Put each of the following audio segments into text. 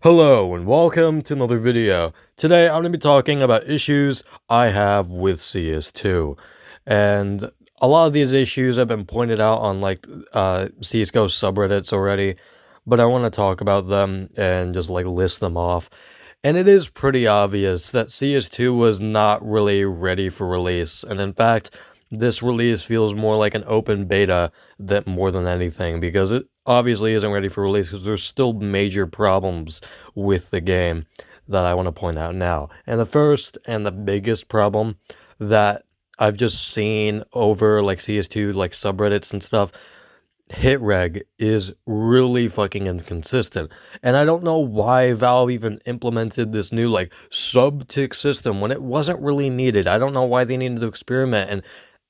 Hello and welcome to another video. Today I'm going to be talking about issues I have with CS2. And a lot of these issues have been pointed out on CSGO subreddits already, but I want to talk about them and just list them off. And it is pretty obvious that CS2 was not really ready for release. And in fact, this release feels more like an open beta than more than anything because it obviously isn't ready for release because there's still major problems with the game that I want to point out now. And the first and the biggest problem that I've just seen over CS2 subreddits and stuff, hit reg is really fucking inconsistent. And I don't know why Valve even implemented this new sub-tick system when it wasn't really needed. I don't know why they needed to experiment and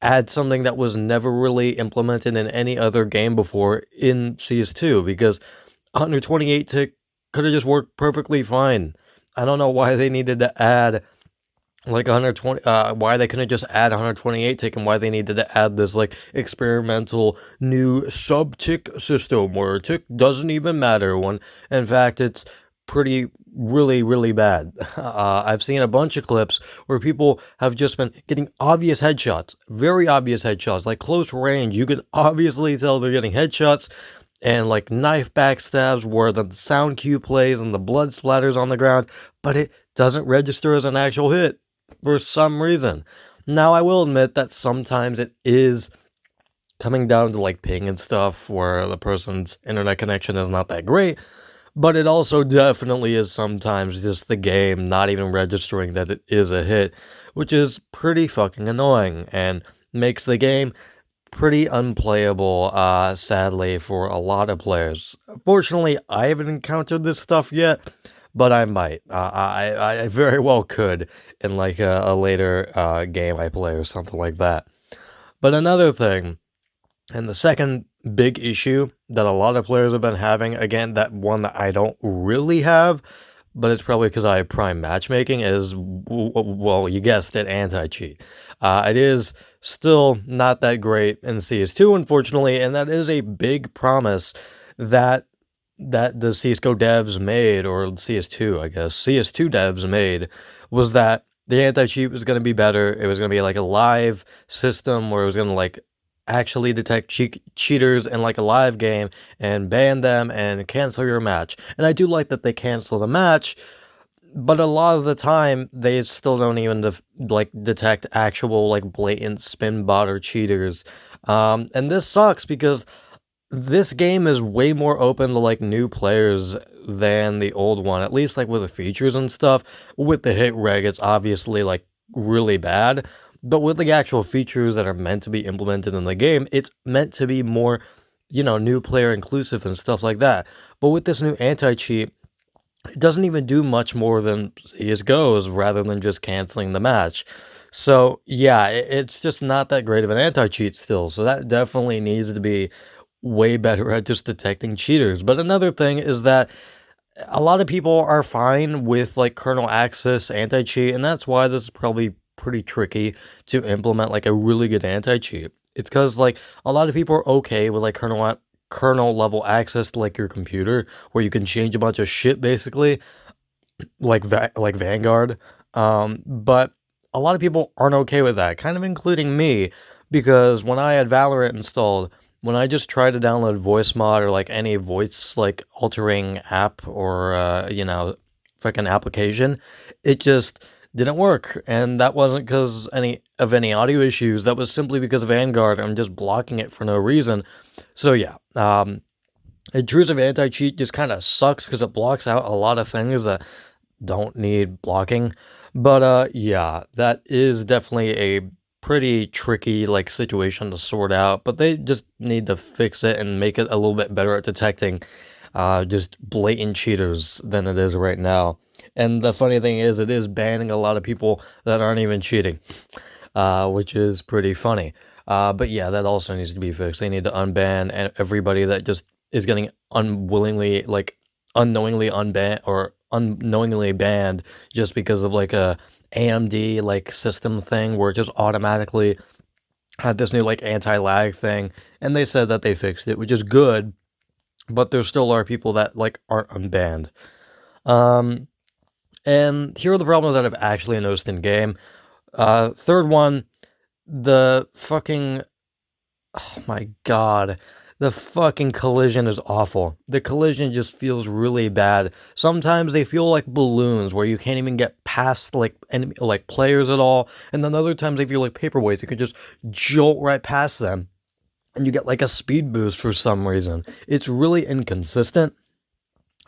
add something that was never really implemented in any other game before in CS2, because 128 tick could have just worked perfectly fine. I don't know why they needed to add 120, why they couldn't just add 128 tick, and why they needed to add this experimental new sub tick system where tick doesn't even matter, when in fact it's really bad. I've seen a bunch of clips where people have just been getting obvious headshots, very obvious headshots, like close range. You can obviously tell they're getting headshots, and knife backstabs where the sound cue plays and the blood splatters on the ground, but it doesn't register as an actual hit for some reason. Now, I will admit that sometimes it is coming down to ping and stuff where the person's internet connection is not that great, but it also definitely is sometimes just the game not even registering that it is a hit, which is pretty fucking annoying and makes the game pretty unplayable, sadly, for a lot of players. Fortunately, I haven't encountered this stuff yet, but I might. I very well could in a later game I play or something like that. But another thing, and the second big issue that a lot of players have been having, again, that one that I don't really have, but it's probably because I have Prime matchmaking, is, well, you guessed it, anti-cheat. It is still not that great in CS2, unfortunately, and that is a big promise that the CSGO devs made, or CS2, I guess, CS2 devs made, was that the anti-cheat was going to be better. It was going to be a live system where it was going to actually detect cheaters in a live game and ban them and cancel your match. And I do like that they cancel the match, but a lot of the time they still don't even detect actual blatant spin bot or cheaters. And this sucks because this game is way more open to new players than the old one, at least with the features and stuff. With the hit reg, it's obviously really bad, but with the actual features that are meant to be implemented in the game, it's meant to be more, new player inclusive and stuff like that. But with this new anti-cheat, it doesn't even do much more than CSGO's, rather than just canceling the match. So yeah, it's just not that great of an anti-cheat still. So that definitely needs to be way better at just detecting cheaters. But another thing is that a lot of people are fine with kernel access anti-cheat, and that's why this is probably pretty tricky to implement a really good anti-cheat. It's because a lot of people are okay with kernel level access to your computer, where you can change a bunch of shit basically, like Vanguard. But a lot of people aren't okay with that, kind of including me, because when I had Valorant installed, when I just tried to download voice mod or any voice altering app or freaking application, it just didn't work. And that wasn't because any audio issues. That was simply because of Vanguard. I'm just blocking it for no reason. So yeah, intrusive anti-cheat just kind of sucks because it blocks out a lot of things that don't need blocking. But yeah, that is definitely a pretty tricky situation to sort out, but they just need to fix it and make it a little bit better at detecting just blatant cheaters than it is right now. And the funny thing is, it is banning a lot of people that aren't even cheating, which is pretty funny. But yeah, that also needs to be fixed. They need to unban everybody that just is getting unknowingly unbanned or unknowingly banned just because of a AMD system thing where it just automatically had this new anti-lag thing, and they said that they fixed it, which is good, but there still are people that aren't unbanned. Um, and here are the problems that I've actually noticed in game. Third one, the fucking oh my god. The fucking collision is awful. The collision just feels really bad. Sometimes they feel like balloons where you can't even get past like enemy, like players at all. And then other times they feel like paperweights. You can just jolt right past them and you get like a speed boost for some reason. It's really inconsistent.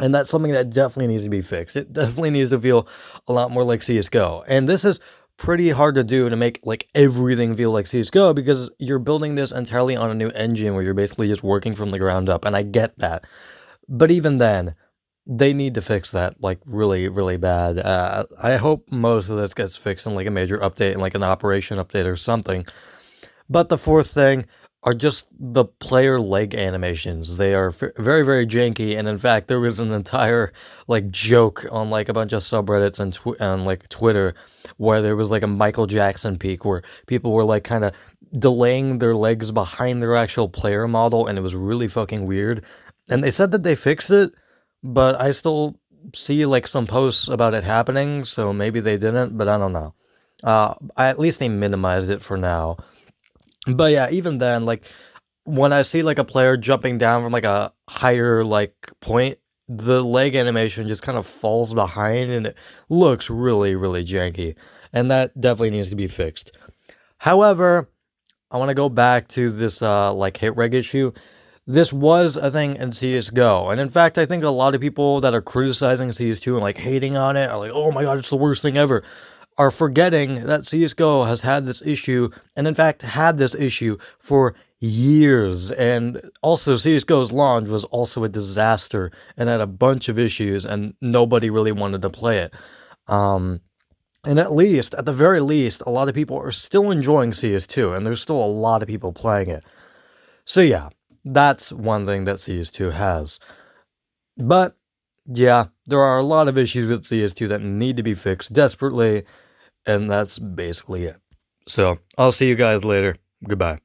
And that's something that definitely needs to be fixed. It definitely needs to feel a lot more like CSGO. And this is pretty hard to do to make like everything feel like CSGO because you're building this entirely on a new engine where you're basically just working from the ground up. And I get that. But even then, they need to fix that like really, really bad. I hope most of this gets fixed in like a major update and like an operation update or something. But the fourth thing are just the player leg animations. They are very, very janky, and in fact, there was an entire like joke on like a bunch of subreddits and like Twitter where there was like a Michael Jackson peak where people were like kind of delaying their legs behind their actual player model, and it was really fucking weird. And they said that they fixed it, but I still see like some posts about it happening, so maybe they didn't, but I don't know. At least they minimized it for now. But yeah, even then, like when I see like a player jumping down from like a higher like point, the leg animation just kind of falls behind and it looks really, really janky. And that definitely needs to be fixed. However, I want to go back to this like hit reg issue. This was a thing in CSGO. And in fact, I think a lot of people that are criticizing CS2 and like hating on it are like, oh my god, it's the worst thing ever, are forgetting that CSGO has had this issue, and in fact had this issue for years. And also CSGO's launch was also a disaster and had a bunch of issues, and nobody really wanted to play it. And at the very least, a lot of people are still enjoying CS2, and there's still a lot of people playing it. So yeah, that's one thing that CS2 has. But yeah, there are a lot of issues with CS2 that need to be fixed desperately, and that's basically it. So, I'll see you guys later. Goodbye.